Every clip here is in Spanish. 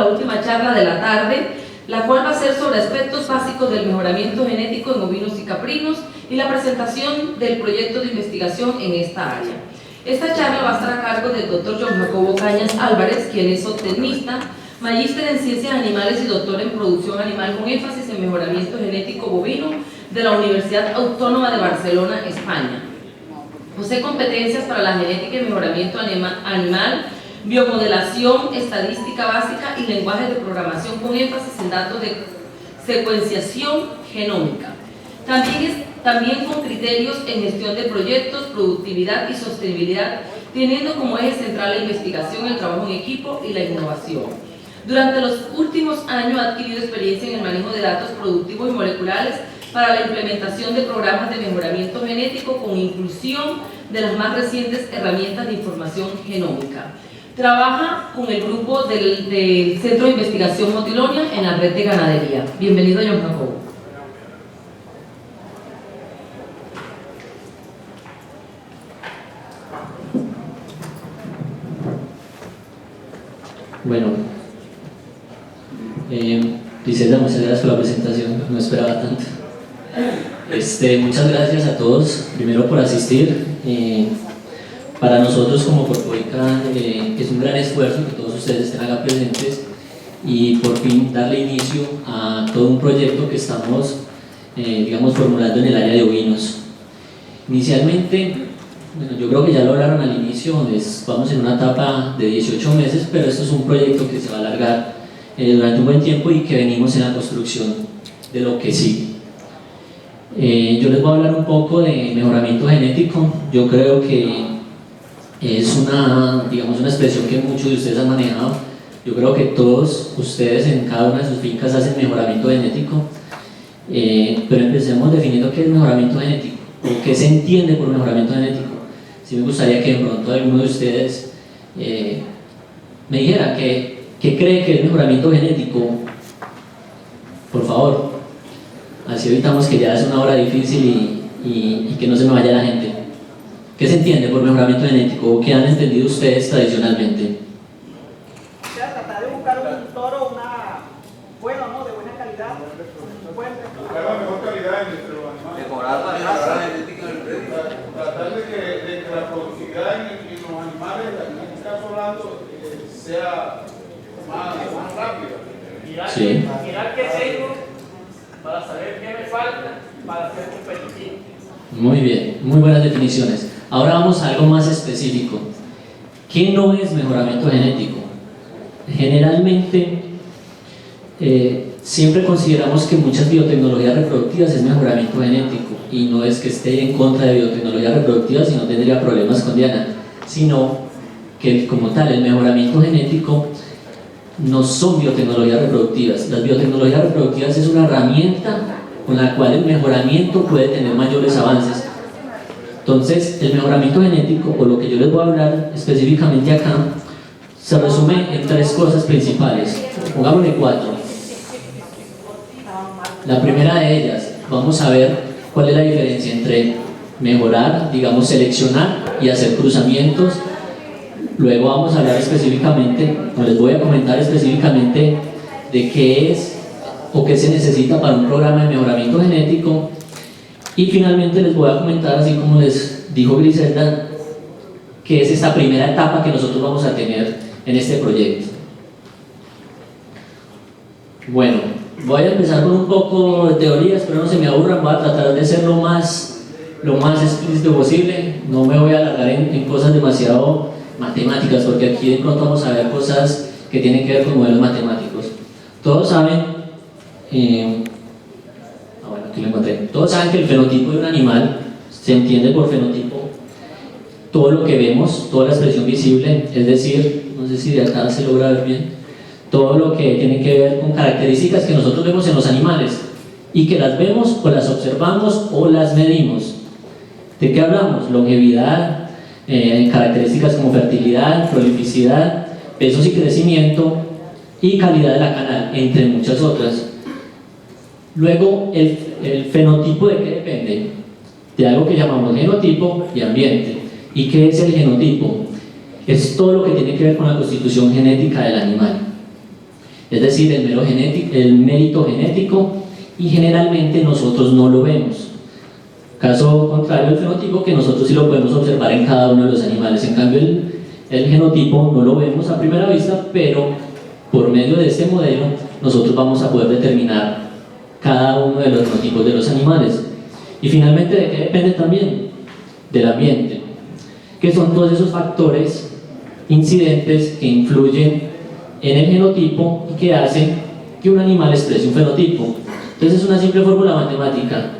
La última charla de la tarde, la cual va a ser sobre aspectos básicos del mejoramiento genético en ovinos y caprinos y la presentación del proyecto de investigación en esta área. Esta charla va a estar a cargo del Dr. John Jacobo Cañas Álvarez, quien es zootecnista, magíster en ciencias animales y doctor en producción animal con énfasis en mejoramiento genético bovino de la Universidad Autónoma de Barcelona, España. Posee competencias para la genética y mejoramiento animal, biomodelación, estadística básica y lenguaje de programación con énfasis en datos de secuenciación genómica. También con criterios en gestión de proyectos, productividad y sostenibilidad, teniendo como eje central la investigación, el trabajo en equipo y la innovación. Durante los últimos años ha adquirido experiencia en el manejo de datos productivos y moleculares para la implementación de programas de mejoramiento genético con inclusión de las más recientes herramientas de información genómica. Trabaja con el grupo del Centro de Investigación Motilonia en la red de ganadería. Bienvenido, John Jacobo. Bueno, Griselda, muchas gracias por la presentación, no esperaba tanto. Muchas gracias a todos, primero por asistir. Para nosotros como Corpoica es un gran esfuerzo que todos ustedes estén acá presentes y por fin darle inicio a todo un proyecto que estamos formulando en el área de ovinos. Inicialmente, bueno, yo creo que ya lo hablaron al inicio, vamos en una etapa de 18 meses, pero esto es un proyecto que se va a alargar durante un buen tiempo y que venimos en la construcción de lo que sigue. Yo les voy a hablar un poco de mejoramiento genético. Yo creo que es una expresión que muchos de ustedes han manejado. Yo creo que todos ustedes en cada una de sus fincas hacen mejoramiento genético, pero empecemos definiendo qué es mejoramiento genético o qué se entiende por mejoramiento genético. Sí me gustaría que de pronto alguno de ustedes me dijera qué cree que es mejoramiento genético, por favor. Así evitamos que ya es una hora difícil y que no se me vaya la gente. ¿Qué se entiende por mejoramiento genético o qué han entendido ustedes tradicionalmente? O sea, tratar de buscar un toro de buena calidad. Buscar la mejor calidad entre los animales. Mejorar la raza genética del predio. Tratar de que la productividad en los animales, en este caso hablando, sea más rápida. Sí. Mirar qué tengo para saber qué me falta para ser competitivo. Muy bien, muy buenas definiciones. Ahora vamos a algo más específico. ¿Qué no es mejoramiento genético? Generalmente, siempre consideramos que muchas biotecnologías reproductivas es mejoramiento genético, y no es que esté en contra de biotecnologías reproductivas y no tendría problemas con Diana, sino que como tal el mejoramiento genético no son biotecnologías reproductivas. Las biotecnologías reproductivas es una herramienta con la cual el mejoramiento puede tener mayores avances. Entonces, el mejoramiento genético, o lo que yo les voy a hablar específicamente acá, se resume en tres cosas principales. Pongámosle 4. La primera de ellas, vamos a ver cuál es la diferencia entre mejorar, seleccionar y hacer cruzamientos. Luego vamos a hablar específicamente, o les voy a comentar específicamente de qué es o qué se necesita para un programa de mejoramiento genético. Y finalmente les voy a comentar, así como les dijo Griselda, qué es esta primera etapa que nosotros vamos a tener en este proyecto. Bueno, voy a empezar con un poco de teoría, espero no se me aburran, voy a tratar de ser lo más explícito posible, no me voy a alargar en cosas demasiado matemáticas, porque aquí de pronto vamos a ver cosas que tienen que ver con modelos matemáticos. Todos saben, aquí lo encontré. Todos saben que el fenotipo de un animal se entiende por fenotipo todo lo que vemos, toda la expresión visible, es decir, no sé si de acá se logra ver bien, todo lo que tiene que ver con características que nosotros vemos en los animales y que las vemos o las observamos o las medimos. ¿De qué hablamos? Longevidad, características como fertilidad, prolificidad, pesos y crecimiento y calidad de la canal, entre muchas otras. Luego, el fenotipo, ¿de qué depende? De algo que llamamos genotipo y ambiente. ¿Y qué es el genotipo? Es todo lo que tiene que ver con la constitución genética del animal. es decir, el mérito genético, y generalmente nosotros no lo vemos. Caso contrario al fenotipo, que nosotros sí lo podemos observar en cada uno de los animales. En cambio, el genotipo no lo vemos a primera vista, pero por medio de este modelo nosotros vamos a poder determinar cada uno de los genotipos de los animales. Y finalmente, ¿de qué depende también? Del ambiente, que son todos esos factores incidentes que influyen en el genotipo y que hacen que un animal exprese un fenotipo. Entonces es una simple fórmula matemática.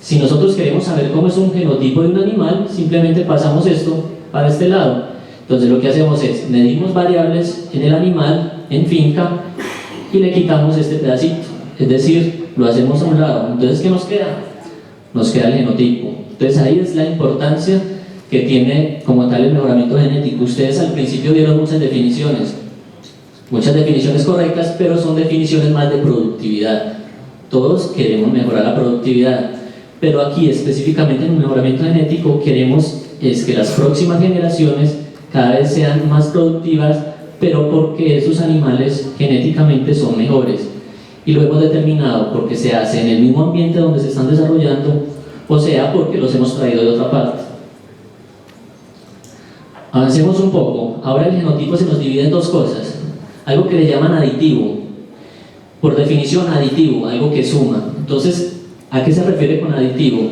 Si nosotros queremos saber cómo es un genotipo de un animal, simplemente pasamos esto para este lado. Entonces lo que hacemos es, medimos variables en el animal, en finca, y le quitamos este pedacito. Es decir, lo hacemos a un lado. Entonces, ¿qué nos queda? Nos queda el genotipo. Entonces ahí es la importancia que tiene como tal el mejoramiento genético. Ustedes al principio dieron muchas definiciones correctas, pero son definiciones más de productividad. Todos queremos mejorar la productividad, pero aquí específicamente en el mejoramiento genético queremos es que las próximas generaciones cada vez sean más productivas, pero porque esos animales genéticamente son mejores. Y lo hemos determinado porque se hace en el mismo ambiente donde se están desarrollando, o sea, porque los hemos traído de otra parte. Avancemos un poco. Ahora el genotipo se nos divide en dos cosas. Algo que le llaman aditivo. Por definición, aditivo, algo que suma. Entonces, ¿a qué se refiere con aditivo?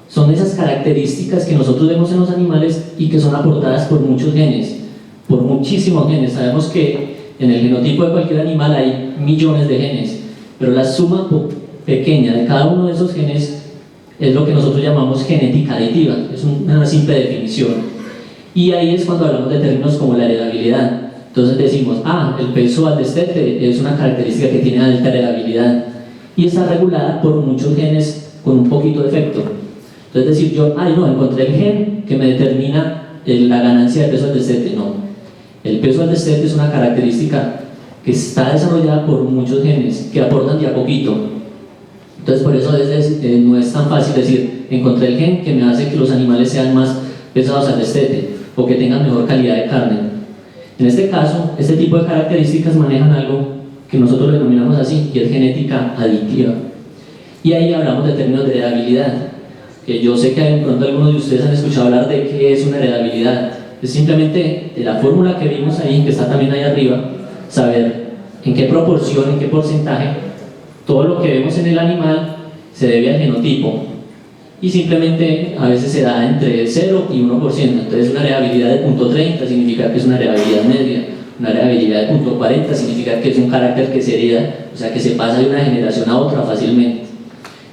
Son esas características que nosotros vemos en los animales y que son aportadas por muchos genes, por muchísimos genes. Sabemos que en el genotipo de cualquier animal hay millones de genes, pero la suma pequeña de cada uno de esos genes es lo que nosotros llamamos genética aditiva. Es una simple definición. Y ahí es cuando hablamos de términos como la heredabilidad. Entonces decimos, el peso al destete es una característica que tiene alta heredabilidad y está regulada por muchos genes con un poquito de efecto. Entonces decir yo, encontré el gen que me determina la ganancia de peso al destete. No, el peso al destete es una característica que está desarrollada por muchos genes que aportan de a poquito. Entonces por eso no es tan fácil decir, encontré el gen que me hace que los animales sean más pesados al destete o que tengan mejor calidad de carne. En este caso, este tipo de características manejan algo que nosotros lo denominamos así, y es genética aditiva. Y ahí hablamos de términos de heredabilidad, que yo sé que de pronto algunos de ustedes han escuchado hablar de qué es una heredabilidad. Es simplemente de la fórmula que vimos ahí, que está también ahí arriba, saber en qué proporción, en qué porcentaje, todo lo que vemos en el animal se debe al genotipo. Y simplemente a veces se da entre 0 y 1%. Entonces una heredabilidad de 0.30 significa que es una heredabilidad media, una heredabilidad de 0.40 significa que es un carácter que se hereda, o sea que se pasa de una generación a otra fácilmente.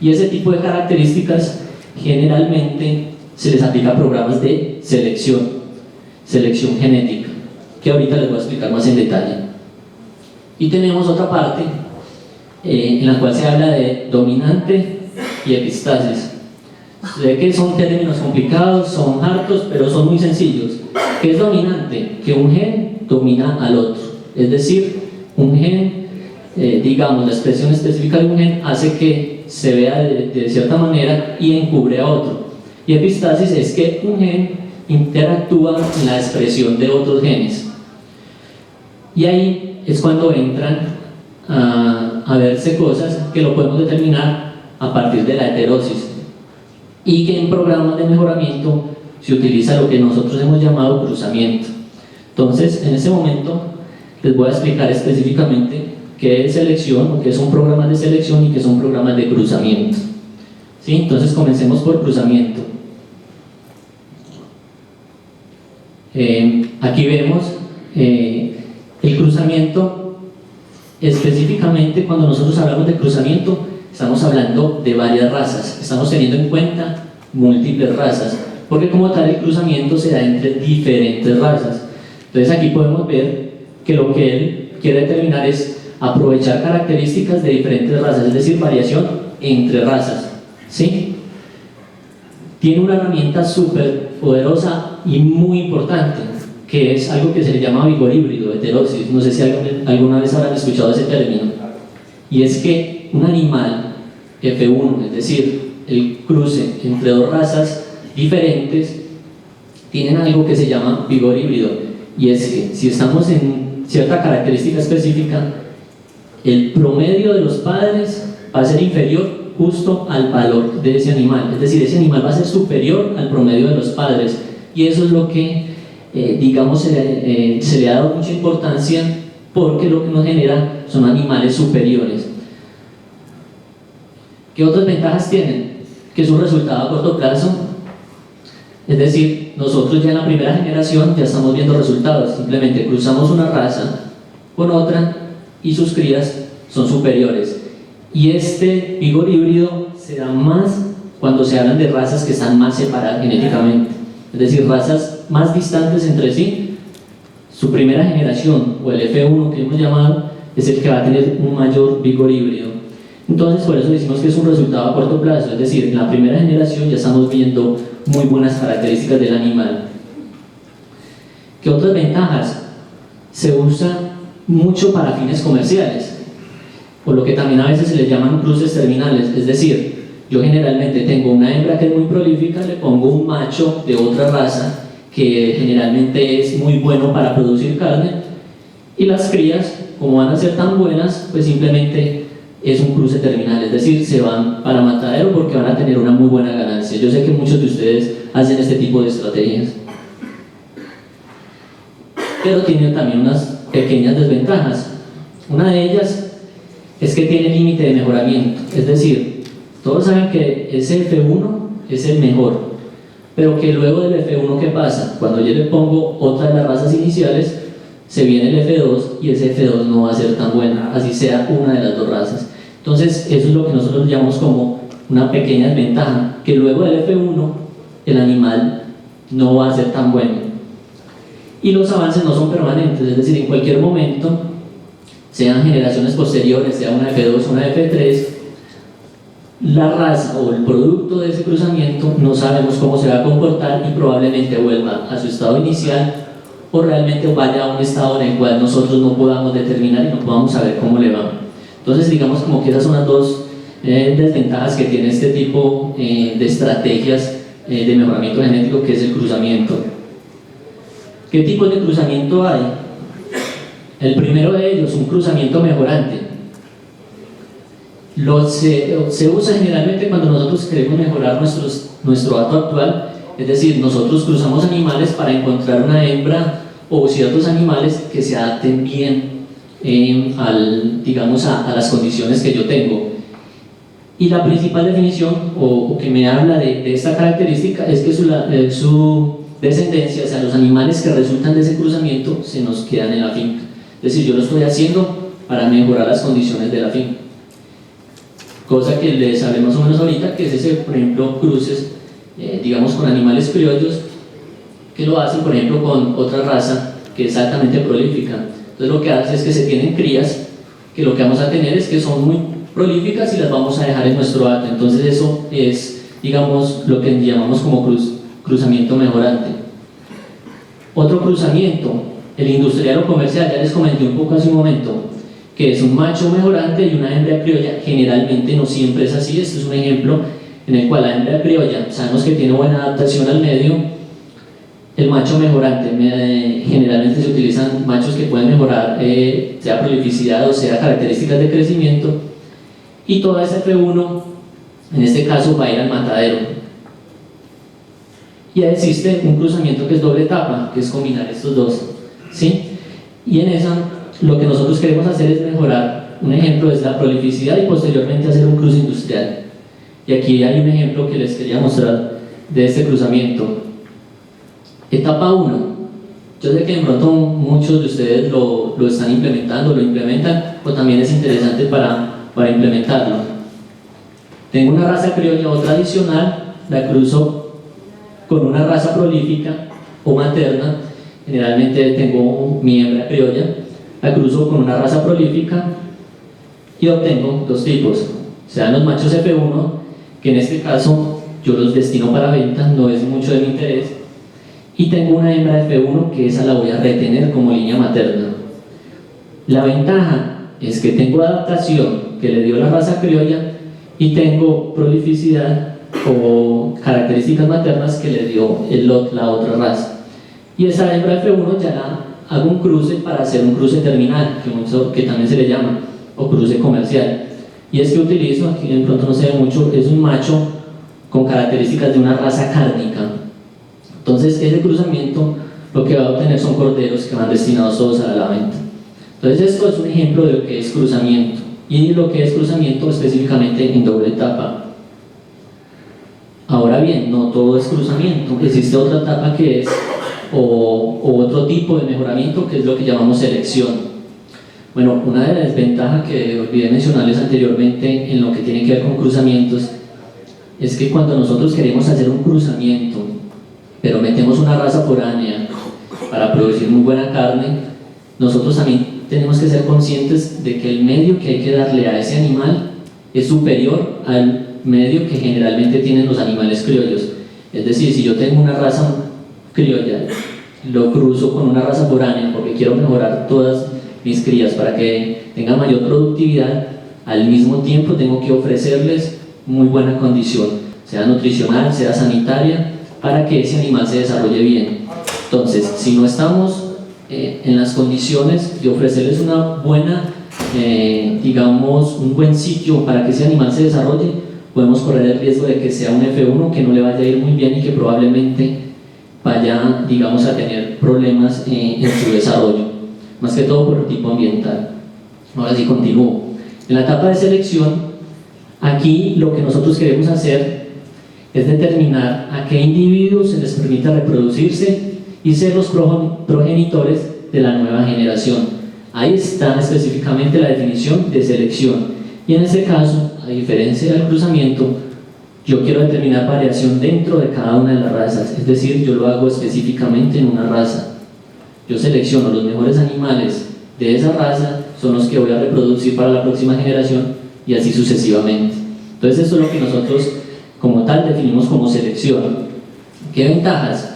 Y ese tipo de características generalmente se les aplica programas de selección genética, que ahorita les voy a explicar más en detalle. Y tenemos otra parte en la cual se habla de dominante y epistasis. Sé que son términos complicados, son hartos, pero son muy sencillos. ¿Qué es dominante? Que un gen domina al otro. Es decir, un gen, digamos, la expresión específica de un gen hace que se vea de cierta manera y encubre a otro. Y epistasis es que un gen interactúa en la expresión de otros genes. Y ahí es cuando entran a verse cosas que lo podemos determinar a partir de la heterosis. Y que en programas de mejoramiento se utiliza lo que nosotros hemos llamado cruzamiento. Entonces, en este momento les voy a explicar específicamente qué es selección, o qué son programas de selección y qué son programas de cruzamiento. ¿Sí? Entonces, comencemos por cruzamiento. Aquí vemos el cruzamiento. Específicamente, cuando nosotros hablamos de cruzamiento, estamos hablando de varias razas, estamos teniendo en cuenta múltiples razas, porque como tal el cruzamiento se da entre diferentes razas. Entonces aquí podemos ver que lo que él quiere determinar es aprovechar características de diferentes razas, es decir, variación entre razas. ¿Sí? Tiene una herramienta súper poderosa y muy importante, que es algo que se le llama vigor híbrido, heterosis. No sé si alguna vez habrán escuchado ese término. Y es que un animal F1, es decir, el cruce entre dos razas diferentes, tienen algo que se llama vigor híbrido, y es que si estamos en cierta característica específica, el promedio de los padres va a ser inferior justo al valor de ese animal, es decir, ese animal va a ser superior al promedio de los padres, y eso es lo que digamos se le ha dado mucha importancia, porque lo que nos genera son animales superiores. ¿Qué otras ventajas tienen? Que es un resultado a corto plazo, es decir, nosotros ya en la primera generación ya estamos viendo resultados, simplemente cruzamos una raza con otra y sus crías son superiores. Y este vigor híbrido se da más cuando se hablan de razas que están más separadas genéticamente, es decir, razas más distantes entre sí. Su primera generación, o el F1 que hemos llamado, es el que va a tener un mayor vigor híbrido. Entonces, por eso decimos que es un resultado a corto plazo, es decir, en la primera generación ya estamos viendo muy buenas características del animal. ¿Qué otras ventajas? Se usa mucho para fines comerciales, por lo que también a veces se les llaman cruces terminales, es decir, yo generalmente tengo una hembra que es muy prolífica, le pongo un macho de otra raza que generalmente es muy bueno para producir carne, y las crías, como van a ser tan buenas, pues simplemente es un cruce terminal, es decir, se van para matadero porque van a tener una muy buena ganancia. Yo sé que muchos de ustedes hacen este tipo de estrategias, pero tiene también unas pequeñas desventajas. Una de ellas es que tiene límite de mejoramiento, es decir, todos saben que ese F1 es el mejor, pero que luego del F1, ¿qué pasa? Cuando yo le pongo otra de las razas iniciales, se viene el F2 y ese F2 no va a ser tan buena, así sea una de las dos razas. Entonces, eso es lo que nosotros llamamos como una pequeña desventaja, que luego del F1 el animal no va a ser tan bueno. Y los avances no son permanentes, es decir, en cualquier momento, sean generaciones posteriores, sea una F2 o una F3, la raza o el producto de ese cruzamiento no sabemos cómo se va a comportar y probablemente vuelva a su estado inicial o realmente vaya a un estado en el cual nosotros no podamos determinar y no podamos saber cómo le va. Entonces, digamos como que esas son las dos desventajas que tiene este tipo de estrategias de mejoramiento genético, que es el cruzamiento. ¿Qué tipos de cruzamiento hay? El primero de ellos, un cruzamiento mejorante. Se usa generalmente cuando nosotros queremos mejorar nuestro hato actual, es decir, nosotros cruzamos animales para encontrar una hembra o ciertos animales que se adapten bien digamos a las condiciones que yo tengo. Y la principal definición o que me habla de esta característica es que su descendencia, o sea, los animales que resultan de ese cruzamiento se nos quedan en la finca. Es decir, yo lo estoy haciendo para mejorar las condiciones de la finca. Cosa que les hablé más o menos ahorita, que es ese, por ejemplo, cruces, digamos, con animales criollos, que lo hacen, por ejemplo, con otra raza que es altamente prolífica. Entonces lo que hace es que se tienen crías, que lo que vamos a tener es que son muy prolíficas y las vamos a dejar en nuestro hato. Entonces eso es, digamos, lo que llamamos como cruzamiento mejorante. Otro cruzamiento, el industrial o comercial, ya les comenté un poco hace un momento, que es un macho mejorante y una hembra criolla. Generalmente no siempre es así. Este es un ejemplo en el cual la hembra criolla sabemos que tiene buena adaptación al medio. El macho mejorante, generalmente se utilizan machos que pueden mejorar sea prolificidad o sea características de crecimiento, y toda esa F1 en este caso va a ir al matadero. Y existe un cruzamiento que es doble etapa, que es combinar estos dos, ¿sí? Y en esa lo que nosotros queremos hacer es mejorar. Un ejemplo es la prolificidad y posteriormente hacer un cruce industrial. Y aquí hay un ejemplo que les quería mostrar de este cruzamiento. Etapa 1. Yo sé que de pronto muchos de ustedes lo están implementando, lo implementan, o también es interesante para implementarlo. Tengo una raza criolla o tradicional, la cruzo con una raza prolífica o materna. Generalmente tengo mi hembra criolla, la cruzo con una raza prolífica y obtengo dos tipos. Sean los machos F1, que en este caso yo los destino para venta, no es mucho de mi interés, y tengo una hembra F1 que esa la voy a retener como línea materna. La ventaja es que tengo adaptación que le dio la raza criolla y tengo prolificidad o características maternas que le dio la otra raza. Y esa hembra F1 ya la hago un cruce para hacer un cruce terminal, que también se le llama, o cruce comercial. Y es que utilizo, aquí de pronto no se ve mucho, es un macho con características de una raza cárnica. Entonces ese cruzamiento lo que va a obtener son corderos que van destinados todos a la venta. Entonces esto es un ejemplo de lo que es cruzamiento, y lo que es cruzamiento específicamente en doble etapa. Ahora bien, no todo es cruzamiento, existe otra etapa que es, o otro tipo de mejoramiento, que es lo que llamamos selección. Bueno, una de las desventajas que olvidé mencionarles anteriormente en lo que tiene que ver con cruzamientos es que cuando nosotros queremos hacer un cruzamiento, pero metemos una raza foránea para producir muy buena carne, nosotros también tenemos que ser conscientes de que el medio que hay que darle a ese animal es superior al medio que generalmente tienen los animales criollos. Es decir, si yo tengo una raza criolla, lo cruzo con una raza foránea porque quiero mejorar todas mis crías para que tengan mayor productividad, al mismo tiempo tengo que ofrecerles muy buena condición, sea nutricional, sea sanitaria, para que ese animal se desarrolle bien. Entonces, si no estamos en las condiciones de ofrecerles una buena, digamos, un buen sitio para que ese animal se desarrolle, podemos correr el riesgo de que sea un F1 que no le vaya a ir muy bien y que probablemente vaya, digamos, a tener problemas en su desarrollo, más que todo por el tipo ambiental. Ahora sí continúo. En la etapa de selección, aquí lo que nosotros queremos hacer es determinar a qué individuos se les permite reproducirse y ser los progenitores de la nueva generación. Ahí está específicamente la definición de selección. Y en este caso, a diferencia del cruzamiento, yo quiero determinar variación dentro de cada una de las razas, es decir, yo lo hago específicamente en una raza. Yo selecciono los mejores animales de esa raza, son los que voy a reproducir para la próxima generación y así sucesivamente. Entonces esto es lo que nosotros como tal definimos como selección. ¿Qué ventajas?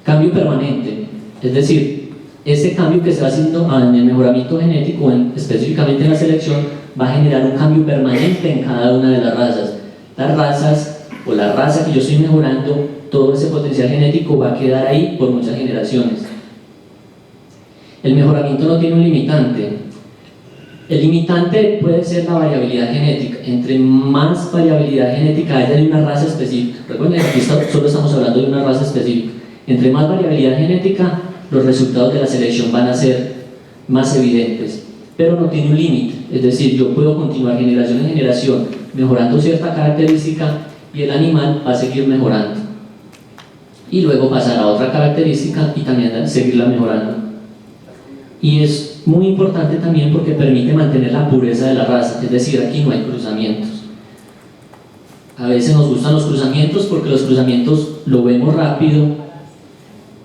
Cambio permanente, es decir, ese cambio que se va haciendo en el mejoramiento genético, específicamente en la selección, va a generar un cambio permanente en cada una de las razas. Las razas o la raza que yo estoy mejorando, todo ese potencial genético va a quedar ahí por muchas generaciones. El mejoramiento no tiene un limitante. El limitante puede ser la variabilidad genética. Entre más variabilidad genética haya de una raza específica, recuerden que aquí solo estamos hablando de una raza específica, entre más variabilidad genética, los resultados de la selección van a ser más evidentes, pero no tiene un límite. Es decir, yo puedo continuar generación en generación mejorando cierta característica y el animal va a seguir mejorando y luego pasar a otra característica y también seguirla mejorando. Y es muy importante también porque permite mantener la pureza de la raza, es decir, aquí no hay cruzamientos. A veces nos gustan los cruzamientos porque los cruzamientos lo vemos rápido,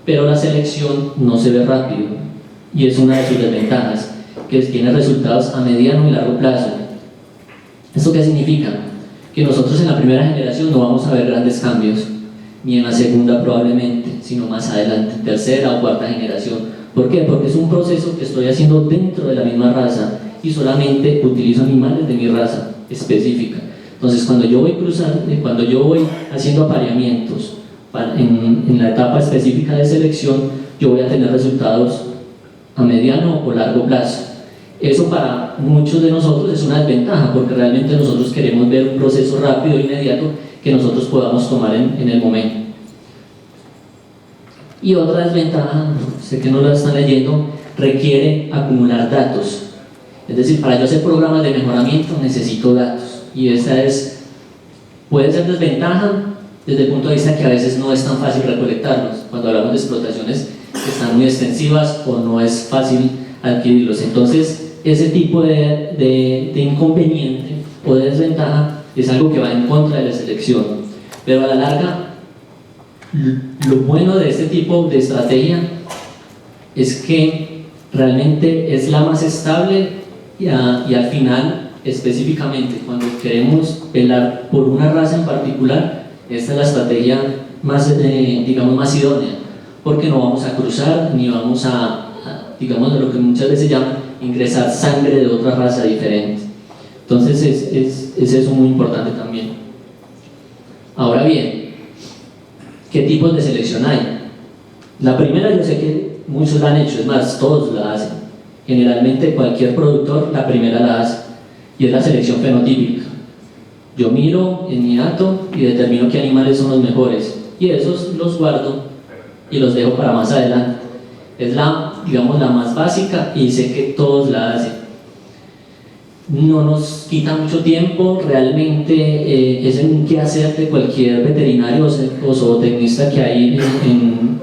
pero la selección no se ve rápido y es una de sus desventajas, que tiene resultados a mediano y largo plazo. ¿Esto qué significa? Que nosotros en la primera generación no vamos a ver grandes cambios, ni en la segunda probablemente, sino más adelante, tercera o cuarta generación. ¿Por qué? Porque es un proceso que estoy haciendo dentro de la misma raza y solamente utilizo animales de mi raza específica. Entonces, cuando yo voy cruzando, cuando yo voy haciendo apareamientos en la etapa específica de selección, yo voy a tener resultados a mediano o largo plazo. Eso para muchos de nosotros es una desventaja, porque realmente nosotros queremos ver un proceso rápido e inmediato que nosotros podamos tomar en el momento. Y otra desventaja, sé que no la están leyendo, requiere acumular datos. Es decir, para yo hacer programas de mejoramiento necesito datos, y esa puede ser desventaja desde el punto de vista que a veces no es tan fácil recolectarlos cuando hablamos de explotaciones que están muy extensivas o no es fácil adquirirlos. Entonces ese tipo de inconveniente o de desventaja es algo que va en contra de la selección, pero a la larga lo bueno de este tipo de estrategia es que realmente es la más estable y al final, específicamente cuando queremos velar por una raza en particular, esta es la estrategia más, digamos, más idónea, porque no vamos a cruzar ni vamos digamos, lo que muchas veces llaman ingresar sangre de otra raza diferente. Entonces es eso muy importante también. Ahora bien, ¿qué tipos de selección hay? La primera, yo sé que muchos la han hecho, es más, todos la hacen. Generalmente cualquier productor la primera la hace, y es la selección fenotípica. Yo miro en mi hato y determino qué animales son los mejores, y esos los guardo y los dejo para más adelante. Es digamos, la más básica, y sé que todos la hacen. No nos quita mucho tiempo, realmente es un quehacer de cualquier veterinario o zootecnista que hay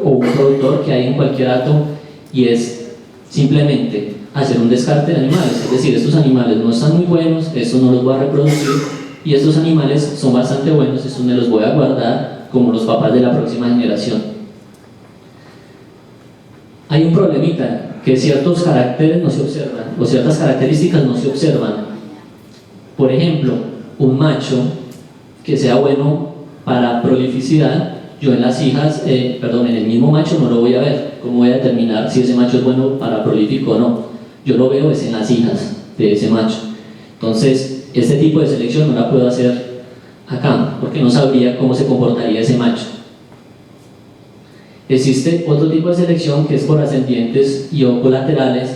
o un productor que hay en cualquier hato, y es simplemente hacer un descarte de animales. Es decir, estos animales no están muy buenos, estos no los voy a reproducir, y estos animales son bastante buenos, estos me los voy a guardar como los papás de la próxima generación. Hay un problemita, que ciertos caracteres no se observan, o ciertas características no se observan. Por ejemplo, un macho que sea bueno para prolificidad, yo en las hijas, en el mismo macho no lo voy a ver. ¿Cómo voy a determinar si ese macho es bueno para prolífico o no? Yo lo veo es en las hijas de ese macho. Entonces, este tipo de selección no la puedo hacer acá, porque no sabría cómo se comportaría ese macho. Existe otro tipo de selección que es por ascendientes y o colaterales.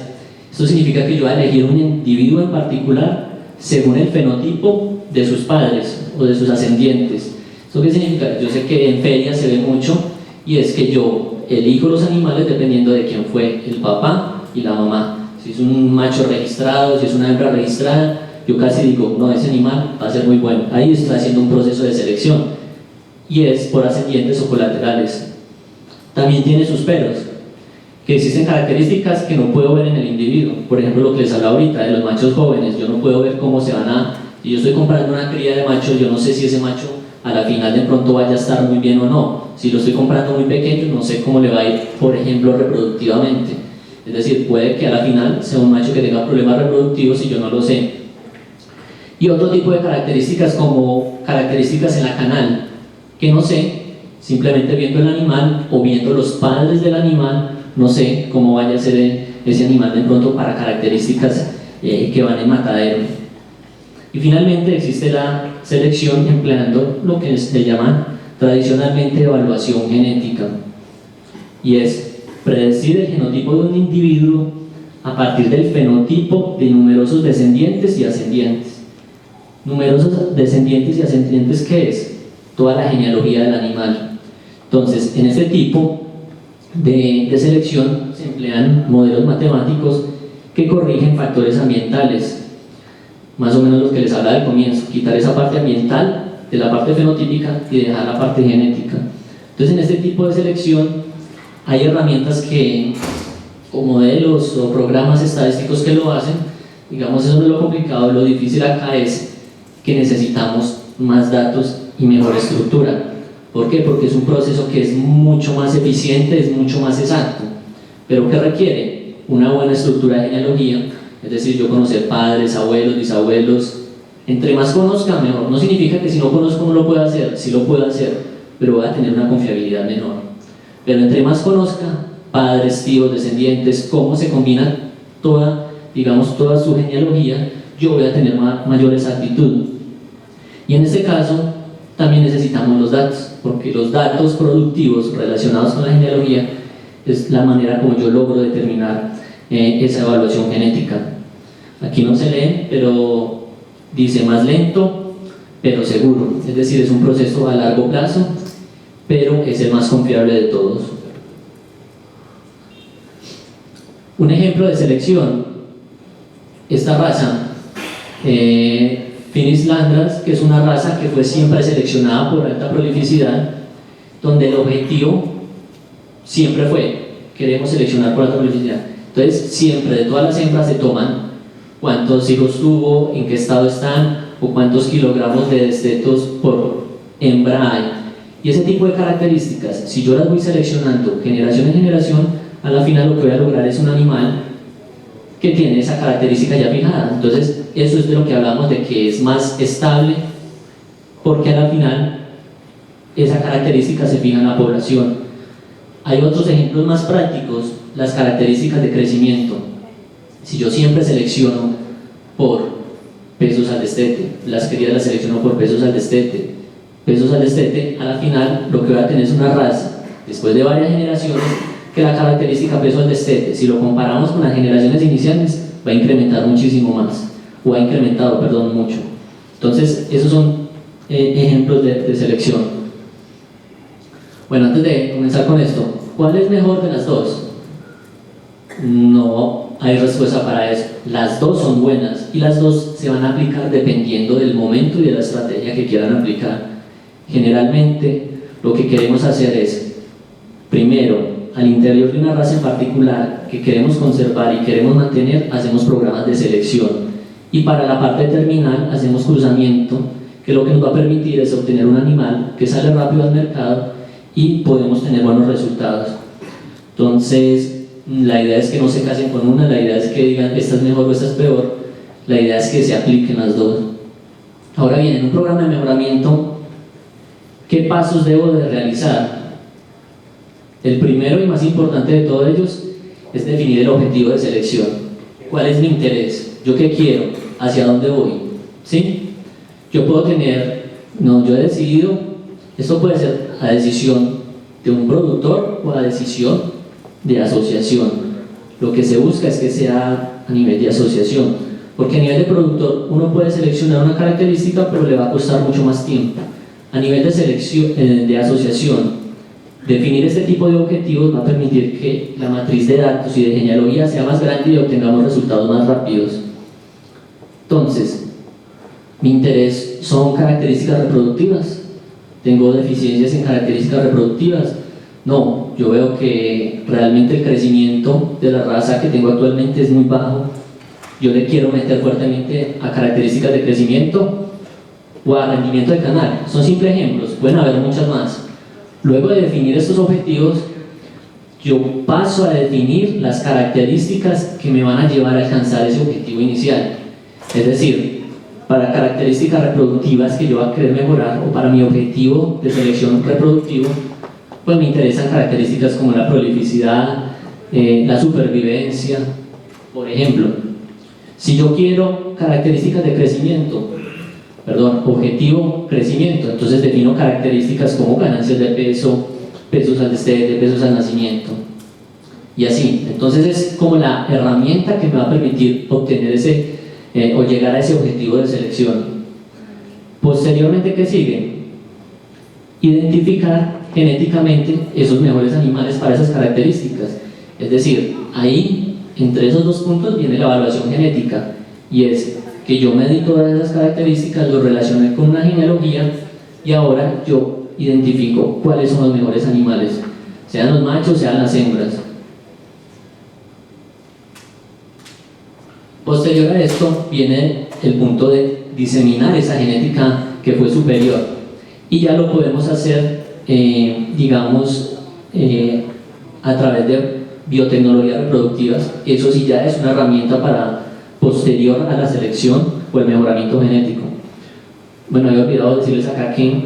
Esto significa que yo voy a elegir un individuo en particular según el fenotipo de sus padres o de sus ascendientes. ¿Esto qué significa? Yo sé que en ferias se ve mucho, y es que yo elijo los animales dependiendo de quién fue el papá y la mamá. Si es un macho registrado, si es una hembra registrada, yo casi digo, no, ese animal va a ser muy bueno. Ahí está haciendo un proceso de selección, y es por ascendientes o colaterales. También tiene sus peros, que existen características que no puedo ver en el individuo. Por ejemplo, lo que les hablaba ahorita de los machos jóvenes, yo no puedo ver cómo se van a... Si yo estoy comprando una cría de machos, yo no sé si ese macho a la final de pronto vaya a estar muy bien o no. Si lo estoy comprando muy pequeño, no sé cómo le va a ir, por ejemplo, reproductivamente. Es decir, puede que a la final sea un macho que tenga problemas reproductivos y yo no lo sé. Y otro tipo de características, como características en la canal, que no sé, simplemente viendo el animal o viendo los padres del animal, no sé cómo vaya a ser ese animal de pronto para características que van en matadero. Y finalmente existe la selección empleando lo que se llama tradicionalmente evaluación genética, y es predecir el genotipo de un individuo a partir del fenotipo de numerosos descendientes y ascendientes. Numerosos descendientes y ascendientes, ¿qué es? Toda la genealogía del animal. Entonces, en este tipo de selección se emplean modelos matemáticos que corrigen factores ambientales, más o menos lo que les hablaba al comienzo, quitar esa parte ambiental de la parte fenotípica y dejar la parte genética. Entonces, en este tipo de selección hay herramientas o modelos o programas estadísticos que lo hacen. Digamos, eso no es lo complicado. Lo difícil acá es que necesitamos más datos y mejor estructura. ¿Por qué? Porque es un proceso que es mucho más eficiente, es mucho más exacto, pero que requiere una buena estructura de genealogía, es decir, yo conocer padres, abuelos, bisabuelos. Entre más conozca, mejor. No significa que si no conozco no lo pueda hacer, sí lo puedo hacer, pero voy a tener una confiabilidad menor. Pero entre más conozca, padres, tíos, descendientes, cómo se combina toda su genealogía, yo voy a tener mayor exactitud. Y en este caso, también necesitamos los datos, porque los datos productivos relacionados con la genealogía es la manera como yo logro determinar esa evaluación genética. Aquí no se lee, pero dice más lento, pero seguro. Es decir, es un proceso a largo plazo, pero es el más confiable de todos. Un ejemplo de selección, esta raza, Finis Landras, que es una raza que fue siempre seleccionada por alta prolificidad, donde el objetivo siempre fue, queremos seleccionar por alta prolificidad. Entonces, siempre de todas las hembras se toman cuántos hijos tuvo, en qué estado están, o cuántos kilogramos de destetos por hembra hay. Y ese tipo de características, si yo las voy seleccionando generación en generación, a la final lo que voy a lograr es un animal que tiene esa característica ya fijada. Entonces, eso es de lo que hablamos, de que es más estable, porque a la final esa característica se fija en la población. Hay otros ejemplos más prácticos, las características de crecimiento. Si yo siempre selecciono por pesos al destete, las crías las selecciono por pesos al destete, a la final lo que voy a tener es una raza, después de varias generaciones, que la característica peso al destete, si lo comparamos con las generaciones iniciales, va a incrementar muchísimo más, o ha incrementado, perdón, mucho. Entonces, esos son ejemplos de selección. Bueno, antes de comenzar con esto, ¿cuál es mejor de las dos? No hay respuesta para eso. Las dos son buenas y las dos se van a aplicar dependiendo del momento y de la estrategia que quieran aplicar. Generalmente, lo que queremos hacer es, primero, al interior de una raza en particular que queremos conservar y queremos mantener, hacemos programas de selección. Y para la parte terminal, hacemos cruzamiento, que lo que nos va a permitir es obtener un animal que sale rápido al mercado y podemos tener buenos resultados. Entonces, la idea es que no se casen con una, la idea es que digan esta es mejor o esta es peor, la idea es que se apliquen las dos. Ahora bien, en un programa de mejoramiento, ¿qué pasos debo de realizar? El primero y más importante de todos ellos es definir el objetivo de selección. ¿Cuál es mi interés? ¿Yo qué quiero? ¿Hacia dónde voy? ¿Sí? Yo puedo tener, no, yo he decidido, esto puede ser a decisión de un productor o a decisión de asociación. Lo que se busca es que sea a nivel de asociación, porque a nivel de productor uno puede seleccionar una característica, pero le va a costar mucho más tiempo. A nivel de selección, de asociación, definir este tipo de objetivos va a permitir que la matriz de datos y de genealogía sea más grande y obtengamos resultados más rápidos. Entonces, mi interés son características reproductivas. ¿Tengo deficiencias en características reproductivas? No, yo veo que realmente el crecimiento de la raza que tengo actualmente es muy bajo. Yo le quiero meter fuertemente a características de crecimiento o a rendimiento del canal. Son simples ejemplos, pueden haber muchas más. Luego de definir estos objetivos, yo paso a definir las características que me van a llevar a alcanzar ese objetivo inicial. Es decir, para características reproductivas que yo voy a querer mejorar, o para mi objetivo de selección reproductivo, pues me interesan características como la prolificidad, la supervivencia. Por ejemplo, si yo quiero características de crecimiento, objetivo crecimiento, entonces defino características como ganancias de peso, pesos al destete, pesos al nacimiento y así. Entonces es como la herramienta que me va a permitir obtener ese o llegar a ese objetivo de selección. Posteriormente, ¿qué sigue? Identificar genéticamente esos mejores animales para esas características. Es decir, ahí entre esos dos puntos viene la evaluación genética, y es que yo medí todas esas características, lo relacioné con una genealogía y ahora yo identifico cuáles son los mejores animales, sean los machos, sean las hembras. Posterior a esto viene el punto de diseminar esa genética que fue superior, y ya lo podemos hacer, a través de biotecnologías reproductivas. Eso sí ya es una herramienta para posterior a la selección o el mejoramiento genético. Bueno, he olvidado decirles acá que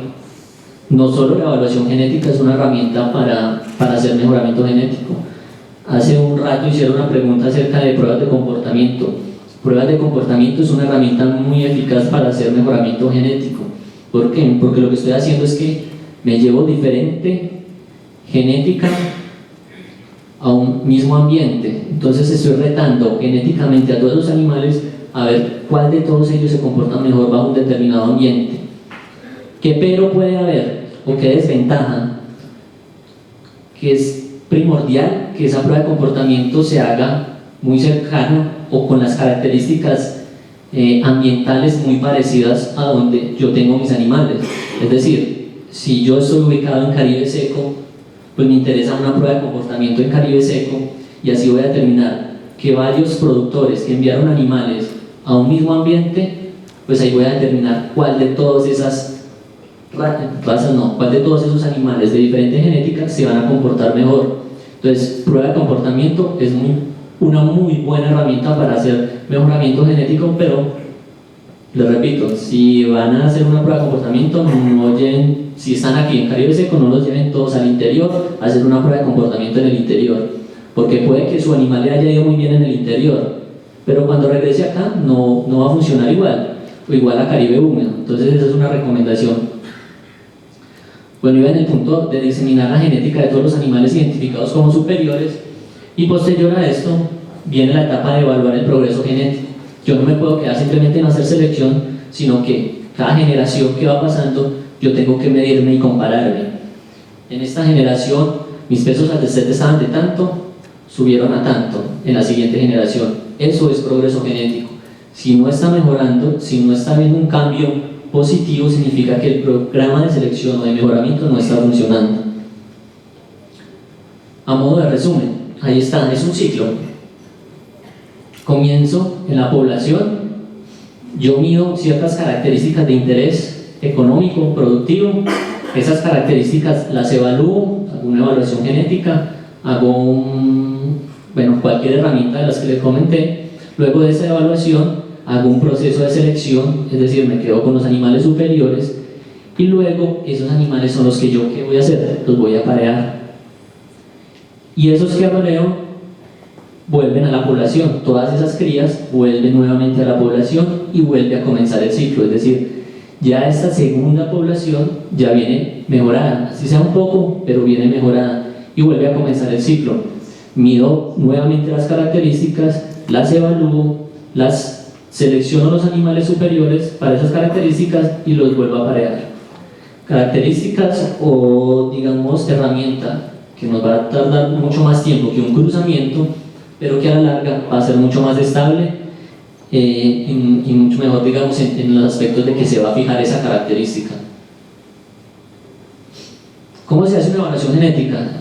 no solo la evaluación genética es una herramienta para hacer mejoramiento genético. Hace un rato hicieron una pregunta acerca de pruebas de comportamiento. Pruebas de comportamiento es una herramienta muy eficaz para hacer mejoramiento genético. ¿Por qué? Porque lo que estoy haciendo es que me llevo diferente genética a un mismo ambiente. Entonces estoy retando genéticamente a todos los animales a ver cuál de todos ellos se comporta mejor bajo un determinado ambiente. ¿Qué pero puede haber o qué desventaja? Que es primordial que esa prueba de comportamiento se haga muy cercana o con las características ambientales muy parecidas a donde yo tengo mis animales. Es decir, si yo estoy ubicado en Caribe seco, pues me interesa una prueba de comportamiento en Caribe seco, y así voy a determinar que varios productores que enviaron animales a un mismo ambiente, pues ahí voy a determinar cuál de todas esas cuál de todos esos animales de diferente genética se van a comportar mejor. Entonces, prueba de comportamiento es una muy buena herramienta para hacer mejoramiento genético, pero les repito, si van a hacer una prueba de comportamiento, no lleven, si están aquí en Caribe seco, no los lleven todos al interior a hacer una prueba de comportamiento en el interior, porque puede que su animal le haya ido muy bien en el interior, pero cuando regrese acá no va a funcionar igual, o igual a Caribe húmedo. Entonces esa es una recomendación. Bueno, iba en el punto de diseminar la genética de todos los animales identificados como superiores, y posterior a esto viene la etapa de evaluar el progreso genético. Yo no me puedo quedar simplemente en hacer selección, sino que cada generación que va pasando yo tengo que medirme y compararme. En esta generación mis pesos antecedentes estaban de tanto, subieron a tanto en la siguiente generación. Eso es progreso genético. Si no está mejorando, si no está habiendo un cambio positivo, significa que el programa de selección o de mejoramiento no está funcionando. A modo de resumen, ahí está, es un ciclo. Comienzo en la población, yo mido ciertas características de interés económico, productivo, esas características las evalúo, hago una evaluación genética, hago cualquier herramienta de las que les comenté. Luego de esa evaluación hago un proceso de selección, es decir, me quedo con los animales superiores, y luego esos animales son los que yo, ¿qué voy a hacer? Los voy a aparear, y esos que apareo vuelven a la población, todas esas crías vuelven nuevamente a la población y vuelve a comenzar el ciclo, es decir, ya esta segunda población ya viene mejorada, así sea un poco, pero viene mejorada, y vuelve a comenzar el ciclo. Mido nuevamente las características, las evalúo, las selecciono los animales superiores para esas características y los vuelvo a aparear. Características o, digamos, herramienta que nos va a tardar mucho más tiempo que un cruzamiento, pero que a la larga va a ser mucho más estable y mucho mejor, digamos, en los aspectos de que se va a fijar esa característica. ¿Cómo se hace una evaluación genética?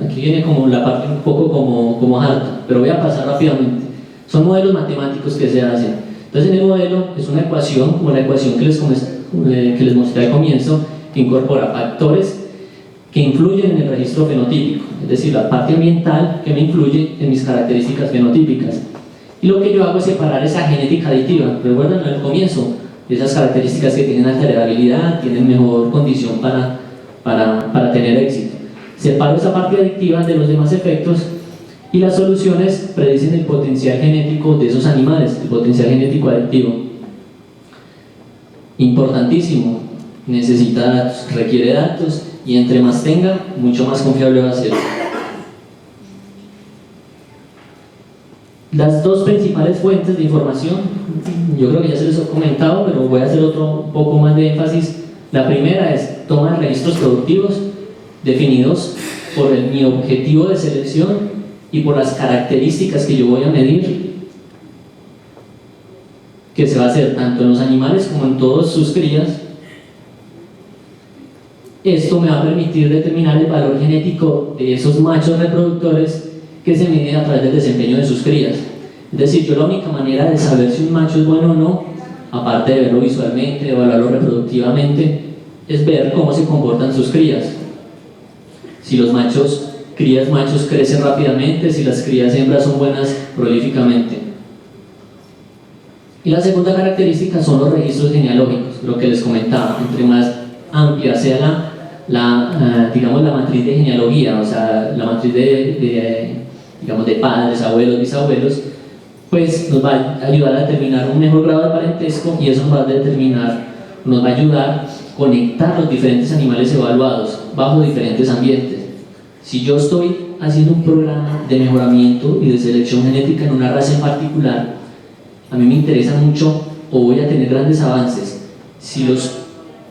Aquí viene como la parte un poco como harta, pero voy a pasar rápidamente. Son modelos matemáticos que se hacen. Entonces, en el modelo es una ecuación, como la ecuación que les mostré al comienzo, que incorpora factores que influyen en el registro fenotípico, es decir, la parte ambiental que me influye en mis características fenotípicas. Y lo que yo hago es separar esa genética aditiva. Recuerdan al comienzo, esas características que tienen alta heredabilidad, tienen mejor condición para tener éxito. Separo esa parte adictiva de los demás efectos, y las soluciones predicen el potencial genético de esos animales, el potencial genético adictivo. Importantísimo, necesita datos, requiere datos, y entre más tenga, mucho más confiable va a ser. Las dos principales fuentes de información, yo creo que ya se les he comentado, pero voy a hacer un poco más de énfasis. La primera es toma de registros productivos definidos por mi objetivo de selección y por las características que yo voy a medir, que se va a hacer tanto en los animales como en todas sus crías. Esto me va a permitir determinar el valor genético de esos machos reproductores que se mide a través del desempeño de sus crías. Es decir, yo la única manera de saber si un macho es bueno o no, aparte de verlo visualmente, de evaluarlo reproductivamente, es ver cómo se comportan sus crías. Si los crías machos crecen rápidamente, si las crías hembras son buenas prolíficamente. Y la segunda característica son los registros genealógicos, lo que les comentaba. Entre más amplia sea digamos, la matriz de genealogía, o sea, la matriz digamos, de padres, abuelos, bisabuelos, pues nos va a ayudar a determinar un mejor grado de parentesco, y eso nos va a ayudar a conectar los diferentes animales evaluados bajo diferentes ambientes. Si yo estoy haciendo un programa de mejoramiento y de selección genética en una raza en particular, a mí me interesa mucho, o voy a tener grandes avances, si los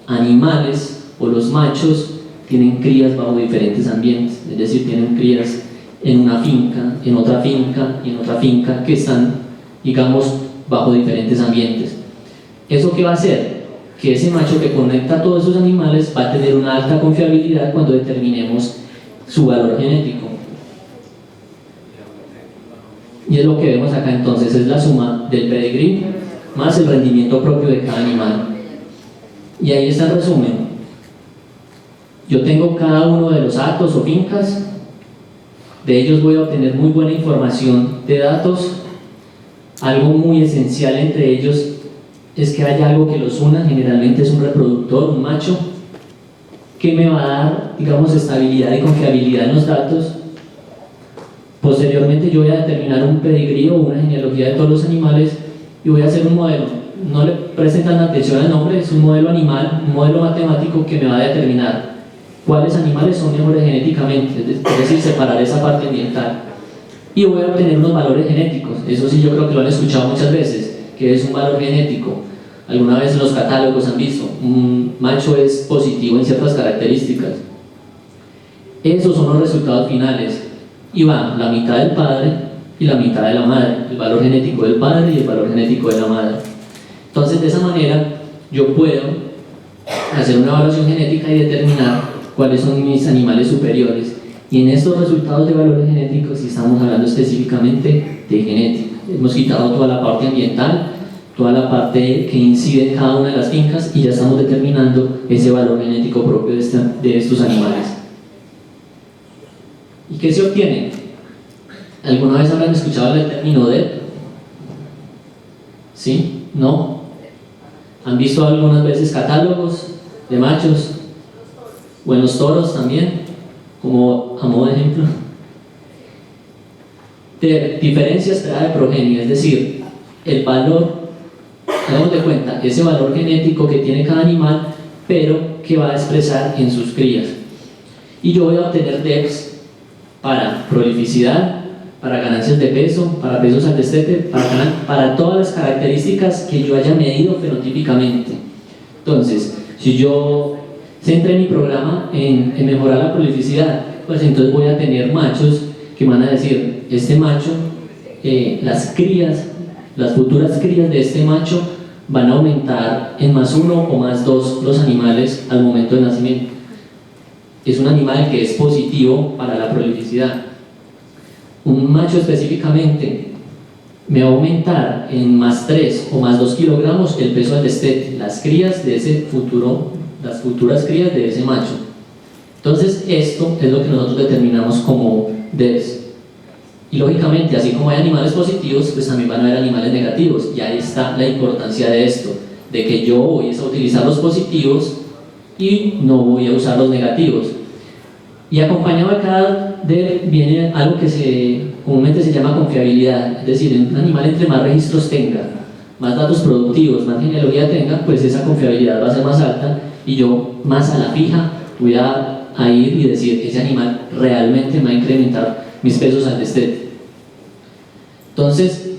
animales o los machos tienen crías bajo diferentes ambientes, es decir, tienen crías en una finca, en otra finca y en otra finca, que están, digamos, bajo diferentes ambientes. ¿Eso qué va a hacer? Que ese macho que conecta a todos esos animales va a tener una alta confiabilidad cuando determinemos su valor genético. Y es lo que vemos acá. Entonces es la suma del pedigrí más el rendimiento propio de cada animal. Y ahí está el resumen. Yo tengo cada uno de los hatos o fincas, de ellos voy a obtener muy buena información de datos. Algo muy esencial entre ellos es que haya algo que los una, generalmente es un reproductor, un macho, que me va a dar, digamos, estabilidad y confiabilidad en los datos. Posteriormente yo voy a determinar un pedigrí o una genealogía de todos los animales y voy a hacer un modelo. No le presten tanta atención al nombre, es un modelo animal, un modelo matemático que me va a determinar cuáles animales son mejores genéticamente, es decir, separar esa parte ambiental. Y voy a obtener unos valores genéticos. Eso sí, yo creo que lo han escuchado muchas veces, que es un valor genético. Alguna vez en los catálogos han visto, un macho es positivo en ciertas características. Esos son los resultados finales. Y va la mitad del padre y la mitad de la madre, el valor genético del padre y el valor genético de la madre. Entonces, de esa manera, yo puedo hacer una evaluación genética y determinar cuáles son mis animales superiores. Y en estos resultados de valores genéticos, si estamos hablando específicamente de genética, hemos quitado toda la parte ambiental, toda la parte que incide en cada una de las fincas y ya estamos determinando ese valor genético propio de estos animales. ¿Y qué se obtiene? ¿Alguna vez habrán escuchado el término DEP? ¿Sí? ¿No? ¿Han visto algunas veces catálogos de machos? ¿O en los toros también? Como a modo de ejemplo. De diferencia esperada de progenie, es decir, el valor, hagamos de cuenta, ese valor genético que tiene cada animal, pero que va a expresar en sus crías. Y yo voy a obtener DEPs para prolificidad, para ganancias de peso, para pesos al destete, para todas las características que yo haya medido fenotípicamente. Entonces, si yo centré mi programa en mejorar la prolificidad, pues entonces voy a tener machos que van a decir, este macho, las crías, las futuras crías de este macho van a aumentar en +1 o +2 los animales al momento del nacimiento. Es un animal que es positivo para la prolificidad. Un macho específicamente me va a aumentar en +3 o +2 kilogramos el peso al destete, las crías de ese futuro, las futuras crías de ese macho. Entonces esto es lo que nosotros determinamos como DEPs. Y lógicamente, así como hay animales positivos, pues también van a haber animales negativos. Y ahí está la importancia de esto, de que yo voy a utilizar los positivos y no voy a usar los negativos. Y acompañado de cada DEP viene algo que comúnmente se llama confiabilidad, es decir, un animal entre más registros tenga, más datos productivos, más genealogía tenga, pues esa confiabilidad va a ser más alta y yo más a la fija voy a ir y decir, ese animal realmente me va a incrementar mis pesos al destete. Entonces,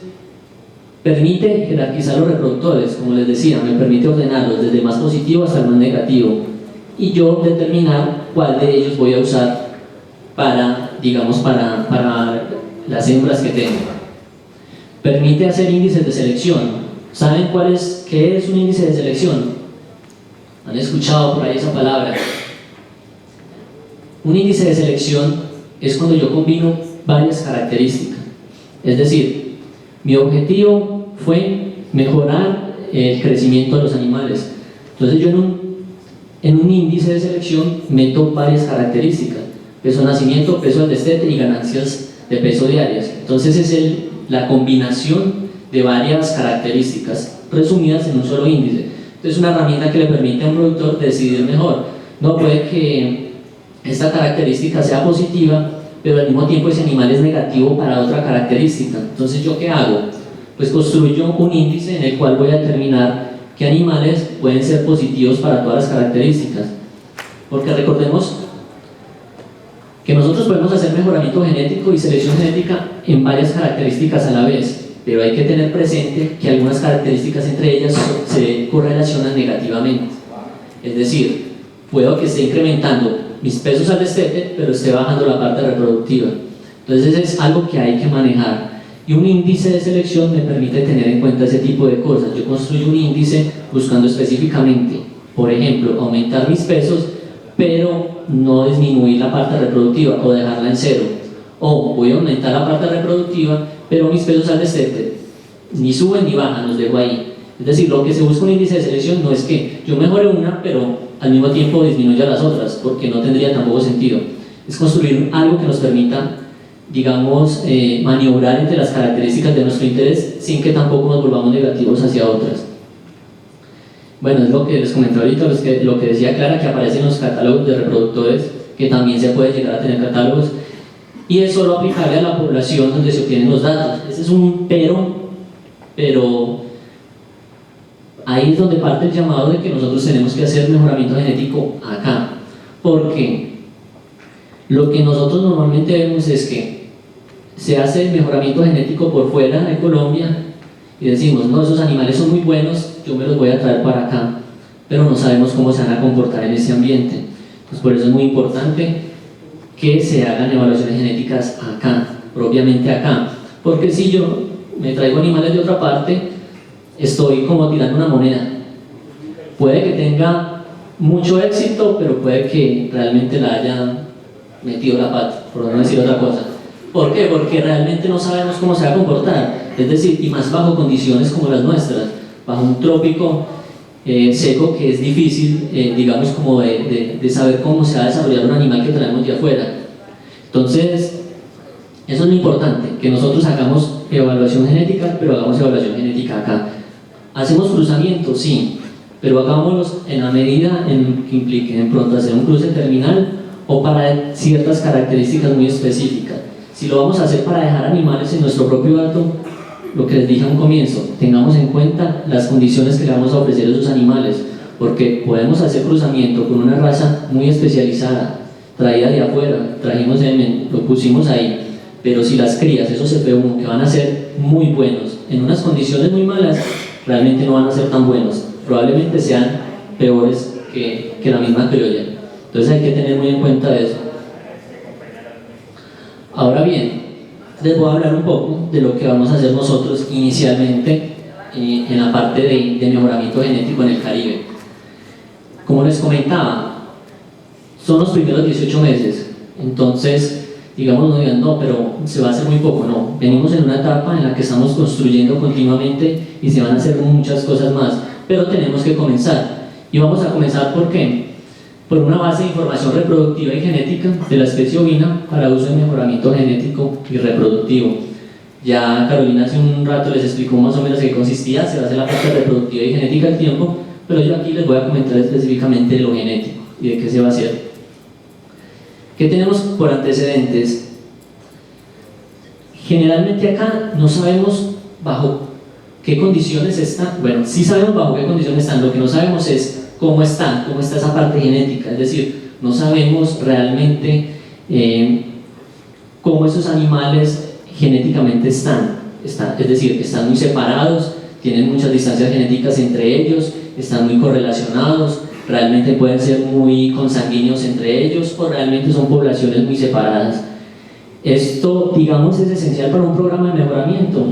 permite jerarquizar los reproductores, como les decía, me permite ordenarlos desde el más positivo hasta el más negativo y yo determinar cuál de ellos voy a usar para, digamos, para las hembras que tengo. Permite hacer índices de selección. ¿Saben qué es un índice de selección? ¿Han escuchado por ahí esa palabra? Un índice de selección es cuando yo combino varias características. Es decir, mi objetivo fue mejorar el crecimiento de los animales. Entonces yo en un índice de selección meto varias características: peso de nacimiento, peso al destete y ganancias de peso diarias. Entonces es la combinación de varias características resumidas en un solo índice. Entonces es una herramienta que le permite a un productor decidir mejor. No puede que esta característica sea positiva, pero al mismo tiempo ese animal es negativo para otra característica. Entonces ¿yo qué hago? Pues construyo un índice en el cual voy a determinar qué animales pueden ser positivos para todas las características. Porque recordemos que nosotros podemos hacer mejoramiento genético y selección genética en varias características a la vez, pero hay que tener presente que algunas características entre ellas se correlacionan negativamente. Es decir, puedo que esté incrementando mis pesos al destete, pero esté bajando la parte reproductiva. Entonces es algo que hay que manejar. Y un índice de selección me permite tener en cuenta ese tipo de cosas. Yo construyo un índice buscando específicamente, por ejemplo, aumentar mis pesos, pero no disminuir la parte reproductiva o dejarla en 0. O voy a aumentar la parte reproductiva, pero mis pesos al destete ni suben ni bajan, los dejo ahí. Es decir, lo que se busca un índice de selección no es que yo mejore una, pero al mismo tiempo disminuya las otras, porque no tendría tampoco sentido. Es construir algo que nos permita, digamos, maniobrar entre las características de nuestro interés sin que tampoco nos volvamos negativos hacia otras. Bueno, es lo que les comenté ahorita, lo que decía Clara, que aparece en los catálogos de reproductores, que también se puede llegar a tener catálogos, y es solo aplicable a la población donde se obtienen los datos. Ese es un pero ahí es donde parte el llamado de que nosotros tenemos que hacer mejoramiento genético acá, porque lo que nosotros normalmente vemos es que se hace el mejoramiento genético por fuera de Colombia y decimos, no, esos animales son muy buenos, yo me los voy a traer para acá, pero no sabemos cómo se van a comportar en ese ambiente. Entonces, por eso es muy importante que se hagan evaluaciones genéticas acá, propiamente acá, porque si yo me traigo animales de otra parte, estoy como tirando una moneda. Puede que tenga mucho éxito, pero puede que realmente la haya metido la pata, por no decir otra cosa. ¿Por qué? Porque realmente no sabemos cómo se va a comportar, es decir, y más bajo condiciones como las nuestras, bajo un trópico seco, que es difícil, digamos, como de saber cómo se va a desarrollar un animal que traemos de afuera. Entonces, eso es lo importante, que nosotros hagamos evaluación genética, pero hagamos evaluación genética acá. ¿Hacemos cruzamientos? Sí, pero hagámoslos en la medida en que implique de pronto hacer un cruce terminal o para ciertas características muy específicas. Si lo vamos a hacer para dejar animales en nuestro propio hato, lo que les dije a un comienzo, tengamos en cuenta las condiciones que le vamos a ofrecer a esos animales, porque podemos hacer cruzamiento con una raza muy especializada, traída de afuera, trajimos semen, lo pusimos ahí, pero si las crías, esos CP1 que van a ser muy buenos, en unas condiciones muy malas, realmente no van a ser tan buenos, probablemente sean peores que la misma criolla. Entonces hay que tener muy en cuenta eso. Ahora bien, les voy a hablar un poco de lo que vamos a hacer nosotros inicialmente en la parte de mejoramiento genético en el Caribe. Como les comentaba, son los primeros 18 meses, entonces digamos, no digan, no, pero se va a hacer muy poco. No, venimos en una etapa en la que estamos construyendo continuamente y se van a hacer muchas cosas más, pero tenemos que comenzar. Y vamos a comenzar, ¿por qué? Por una base de información reproductiva y genética de la especie ovina para uso en mejoramiento genético y reproductivo. Ya Carolina hace un rato les explicó más o menos qué consistía, se va a hacer la parte reproductiva y genética al tiempo, pero yo aquí les voy a comentar específicamente de lo genético y de qué se va a hacer. ¿Qué tenemos por antecedentes? Generalmente acá no sabemos bajo qué condiciones están, bueno, sí sabemos bajo qué condiciones están, lo que no sabemos es cómo está esa parte genética, es decir, no sabemos realmente cómo esos animales genéticamente están, es decir, están muy separados, tienen muchas distancias genéticas entre ellos, están muy correlacionados, realmente pueden ser muy consanguíneos entre ellos o realmente son poblaciones muy separadas. Esto, digamos, es esencial para un programa de mejoramiento.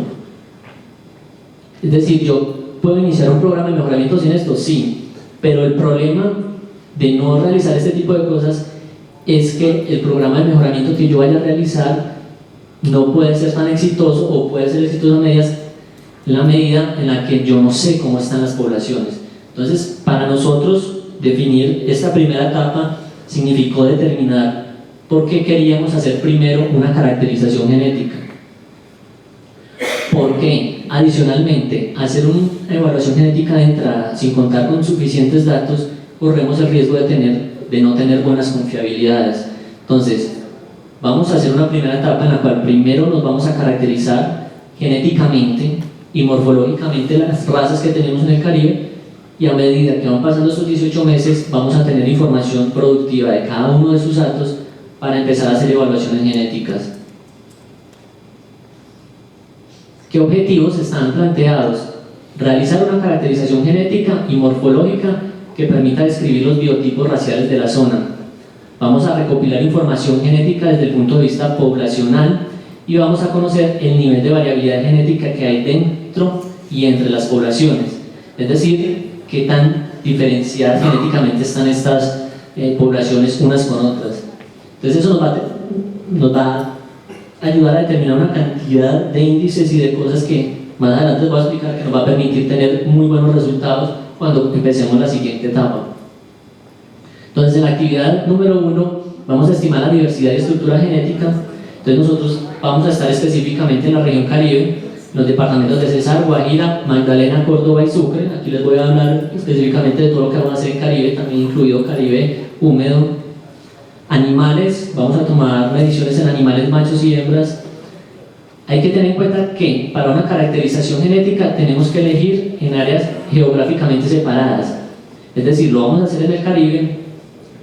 Es decir, yo puedo iniciar un programa de mejoramiento sin esto, sí, pero el problema de no realizar este tipo de cosas es que el programa de mejoramiento que yo vaya a realizar no puede ser tan exitoso o puede ser exitoso en la medida en la que yo no sé cómo están las poblaciones. Entonces, para nosotros definir esta primera etapa significó determinar por qué queríamos hacer primero una caracterización genética. Porque adicionalmente, hacer una evaluación genética de entrada sin contar con suficientes datos, corremos el riesgo de no tener buenas confiabilidades. Entonces, vamos a hacer una primera etapa en la cual primero nos vamos a caracterizar genéticamente y morfológicamente las razas que tenemos en el Caribe, y a medida que van pasando estos 18 meses vamos a tener información productiva de cada uno de sus datos para empezar a hacer evaluaciones genéticas. ¿Qué objetivos están planteados? Realizar una caracterización genética y morfológica que permita describir los biotipos raciales de la zona. Vamos a recopilar información genética desde el punto de vista poblacional y vamos a conocer el nivel de variabilidad genética que hay dentro y entre las poblaciones, es decir, qué tan diferenciadas genéticamente están estas poblaciones unas con otras. Entonces eso nos va a ayudar a determinar una cantidad de índices y de cosas que más adelante les voy a explicar, que nos va a permitir tener muy buenos resultados cuando empecemos la siguiente etapa. Entonces, en la actividad número 1 vamos a estimar la diversidad y estructura genética. Entonces nosotros vamos a estar específicamente en la región Caribe, los departamentos de Cesar, Guajira, Magdalena, Córdoba y Sucre. Aquí les voy a hablar específicamente de todo lo que vamos a hacer en Caribe, también incluido Caribe húmedo. Animales, vamos a tomar mediciones en animales machos y hembras. Hay que tener en cuenta que para una caracterización genética tenemos que elegir en áreas geográficamente separadas, es decir, lo vamos a hacer en el Caribe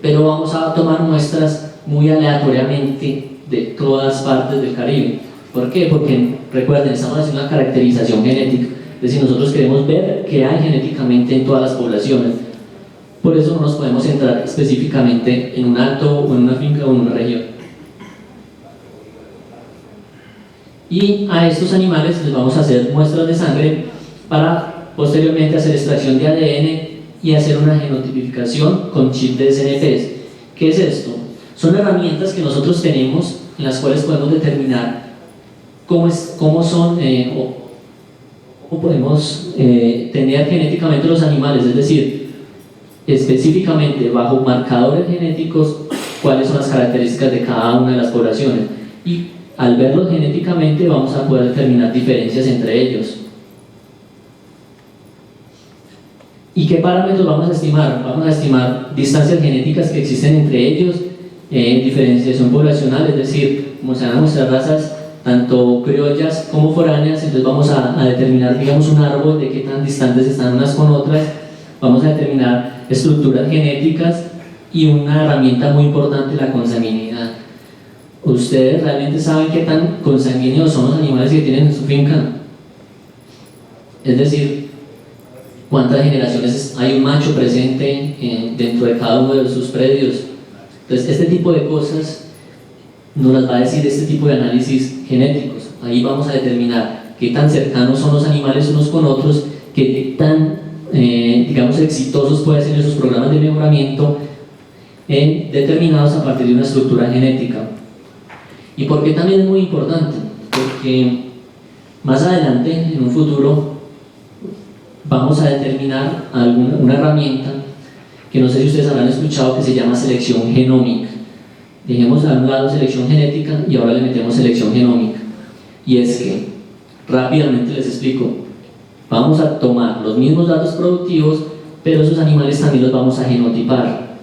pero vamos a tomar muestras muy aleatoriamente de todas partes del Caribe. ¿Por qué? Porque recuerden, estamos haciendo una caracterización genética, es decir, nosotros queremos ver qué hay genéticamente en todas las poblaciones. Por eso no nos podemos centrar específicamente en un hato o en una finca o en una región. Y a estos animales les vamos a hacer muestras de sangre para posteriormente hacer extracción de ADN y hacer una genotipificación con chip de SNPs. ¿Qué es esto? Son herramientas que nosotros tenemos en las cuales podemos determinar cómo son o cómo podemos tener genéticamente los animales, es decir, específicamente bajo marcadores genéticos cuáles son las características de cada una de las poblaciones, y al verlos genéticamente vamos a poder determinar diferencias entre ellos. ¿Y qué parámetros vamos a estimar? Vamos a estimar distancias genéticas que existen entre ellos, diferenciación poblacional, es decir, como se van a mostrar razas tanto criollas como foráneas, entonces vamos a determinar, digamos, un árbol de qué tan distantes están unas con otras, vamos a determinar estructuras genéticas y una herramienta muy importante, la consanguinidad. ¿Ustedes realmente saben qué tan consanguíneos son los animales que tienen en su finca? Es decir, cuántas generaciones hay un macho presente dentro de cada uno de sus predios. Entonces, este tipo de cosas nos las va a decir este tipo de análisis genéticos. Ahí vamos a determinar qué tan cercanos son los animales unos con otros, qué tan, digamos, exitosos pueden ser esos programas de mejoramiento determinados a partir de una estructura genética. ¿Y por qué también es muy importante? Porque más adelante, en un futuro, vamos a determinar una herramienta que no sé si ustedes habrán escuchado, que se llama selección genómica. Dejemos a un lado selección genética y ahora le metemos selección genómica. Y es que, rápidamente les explico, vamos a tomar los mismos datos productivos, pero esos animales también los vamos a genotipar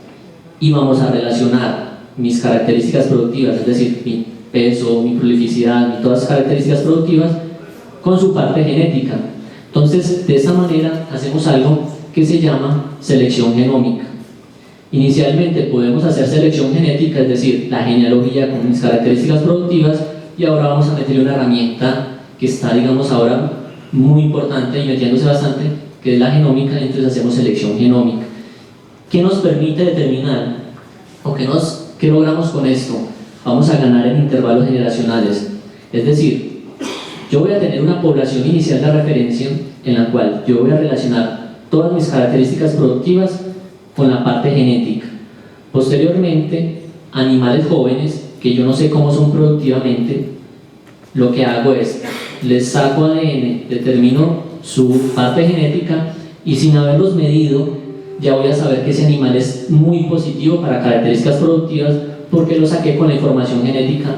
y vamos a relacionar mis características productivas, es decir, mi peso, mi prolificidad y todas las características productivas con su parte genética. Entonces, de esta manera hacemos algo que se llama selección genómica. Inicialmente podemos hacer selección genética, es decir, la genealogía con mis características productivas, y ahora vamos a meterle una herramienta que está, digamos, ahora muy importante y metiéndose bastante, que es la genómica. Entonces hacemos selección genómica. ¿Qué nos permite determinar o qué logramos con esto? Vamos a ganar en intervalos generacionales, es decir, yo voy a tener una población inicial de referencia en la cual yo voy a relacionar todas mis características productivas con la parte genética. Posteriormente, animales jóvenes que yo no sé cómo son productivamente, lo que hago es, les saco ADN, determino su parte genética y sin haberlos medido, ya voy a saber que ese animal es muy positivo para características productivas porque lo saqué con la información genética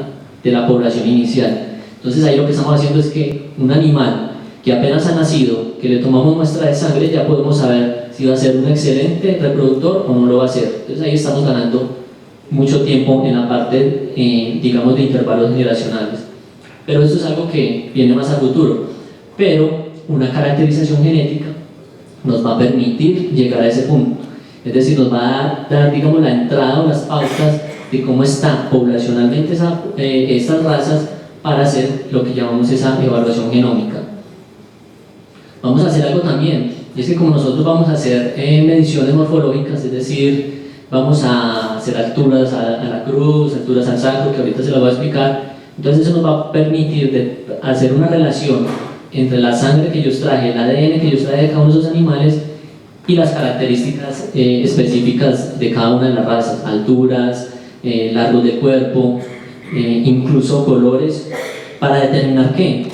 de la población inicial. Entonces ahí lo que estamos haciendo es que un animal que apenas ha nacido, que le tomamos muestra de sangre, ya podemos saber si va a ser un excelente reproductor o no lo va a ser. Entonces ahí estamos ganando mucho tiempo en la parte, digamos, de intervalos generacionales. Pero esto es algo que viene más a futuro. Pero una caracterización genética nos va a permitir llegar a ese punto. Es decir, nos va a dar, digamos, la entrada o las pautas de cómo están poblacionalmente estas razas para hacer lo que llamamos esa evaluación genómica. Vamos a hacer algo también, y es que como nosotros vamos a hacer mediciones morfológicas, es decir, vamos a hacer alturas a la cruz, alturas al sacro, que ahorita se lo voy a explicar, entonces eso nos va a permitir hacer una relación entre la sangre que yo extraje, el ADN que yo extraje de cada uno de esos animales y las características específicas de cada una de las razas, alturas, largos de cuerpo, incluso colores, para determinar ¿qué?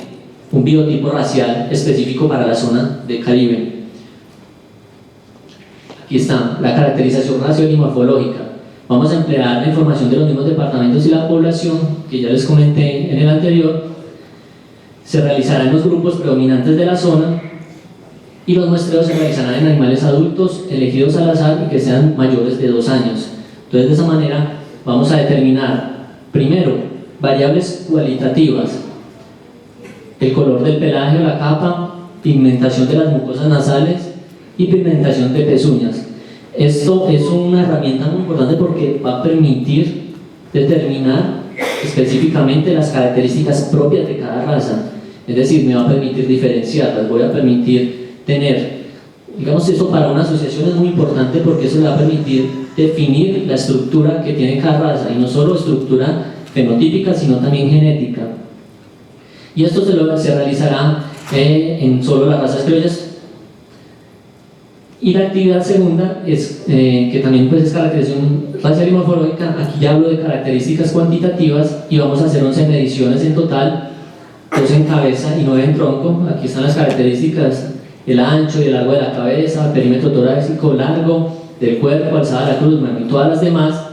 Un biotipo racial específico para la zona del Caribe. Aquí está la caracterización racial y morfológica. Vamos a emplear la información de los mismos departamentos y la población, que ya les comenté en el anterior. Se realizarán los grupos predominantes de la zona y los muestreos se realizarán en animales adultos elegidos al azar y que sean mayores de 2 años. Entonces, de esa manera vamos a determinar, primero, variables cualitativas: el color del pelaje o la capa, pigmentación de las mucosas nasales y pigmentación de pezuñas. Esto es una herramienta muy importante porque va a permitir determinar específicamente las características propias de cada raza. Es decir, me va a permitir diferenciarlas, voy a permitir tener, digamos, eso para una asociación es muy importante porque eso le va a permitir definir la estructura que tiene cada raza, y no solo estructura fenotípica, sino también genética. Y esto se realizará en solo las razas criollas. Y la actividad segunda es, que también pues es caracterización racial y morfológica. Aquí ya hablo de características cuantitativas y vamos a hacer 11 mediciones en total, 2 en cabeza y 9 en tronco. Aquí están las características: el ancho y el largo de la cabeza, el perímetro torácico largo del cuerpo, alzada de la cruz, bueno, y todas las demás.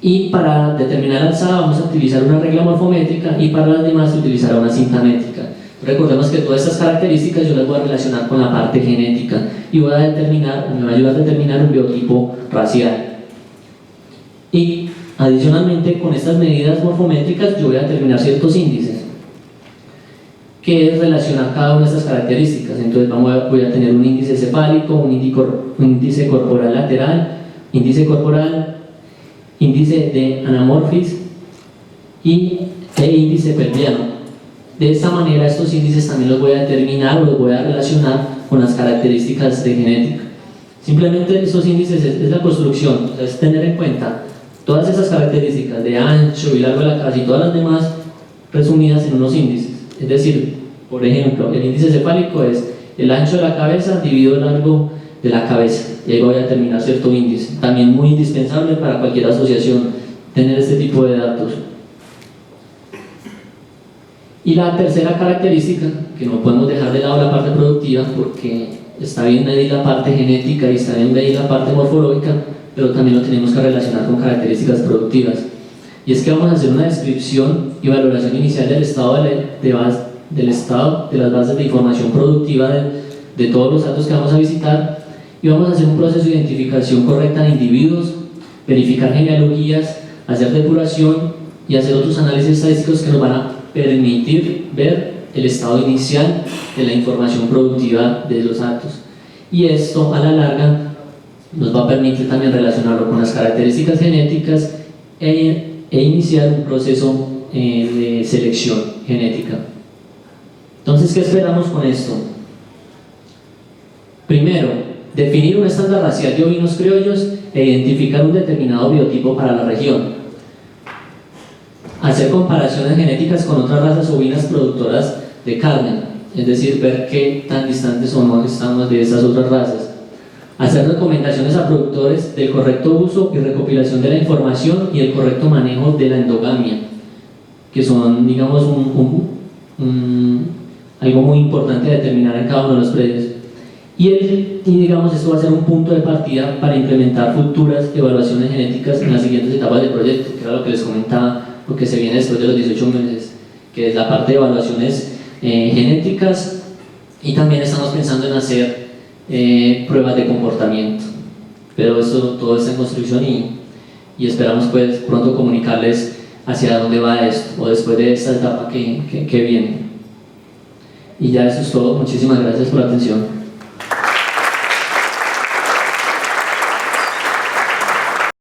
Y para determinar la alzada vamos a utilizar una regla morfométrica, y para las demás se utilizará una cinta métrica. Recordemos que todas estas características yo las voy a relacionar con la parte genética y voy a determinar, me va a ayudar a determinar un biotipo racial. Y adicionalmente, con estas medidas morfométricas yo voy a determinar ciertos índices, que es relacionar cada una de estas características. Entonces voy a tener un índice cefálico, un índice corporal lateral, índice corporal, índice de anamorfis e índice pelviano. De esta manera estos índices también los voy a determinar o los voy a relacionar con las características de genética. Simplemente estos índices es la construcción, o sea, es tener en cuenta todas esas características de ancho y largo de la cabeza y todas las demás resumidas en unos índices. Es decir, por ejemplo, el índice cefálico es el ancho de la cabeza dividido el largo de la cabeza, y ahí voy a determinar cierto índice. También muy indispensable para cualquier asociación tener este tipo de datos. Y la tercera característica, que no podemos dejar de lado la parte productiva, porque está bien medir la parte genética y está bien medir la parte morfológica, pero también lo tenemos que relacionar con características productivas. Y es que vamos a hacer una descripción y valoración inicial del estado de las bases de información productiva de todos los datos que vamos a visitar, y vamos a hacer un proceso de identificación correcta de individuos, verificar genealogías, hacer depuración y hacer otros análisis estadísticos que nos van a permitir ver el estado inicial de la información productiva de los datos. Y esto a la larga nos va a permitir también relacionarlo con las características genéticas e iniciar un proceso de selección genética. Entonces, ¿qué esperamos con esto? Primero, definir un estándar racial de ovinos criollos e identificar un determinado biotipo para la región. Hacer comparaciones genéticas con otras razas ovinas productoras de carne, es decir, ver qué tan distantes o no estamos de esas otras razas. Hacer recomendaciones a productores del correcto uso y recopilación de la información y el correcto manejo de la endogamia, que son, digamos, algo muy importante a determinar en cada uno de los predios. Y digamos, esto va a ser un punto de partida para implementar futuras evaluaciones genéticas en las siguientes etapas del proyecto, que era lo que les comentaba, lo que se viene después de los 18 meses, que es la parte de evaluaciones genéticas, y también estamos pensando en hacer pruebas de comportamiento, pero eso todo está en construcción y esperamos pues pronto comunicarles hacia dónde va esto, o después de esta etapa que viene. Y ya eso es todo. Muchísimas gracias por la atención.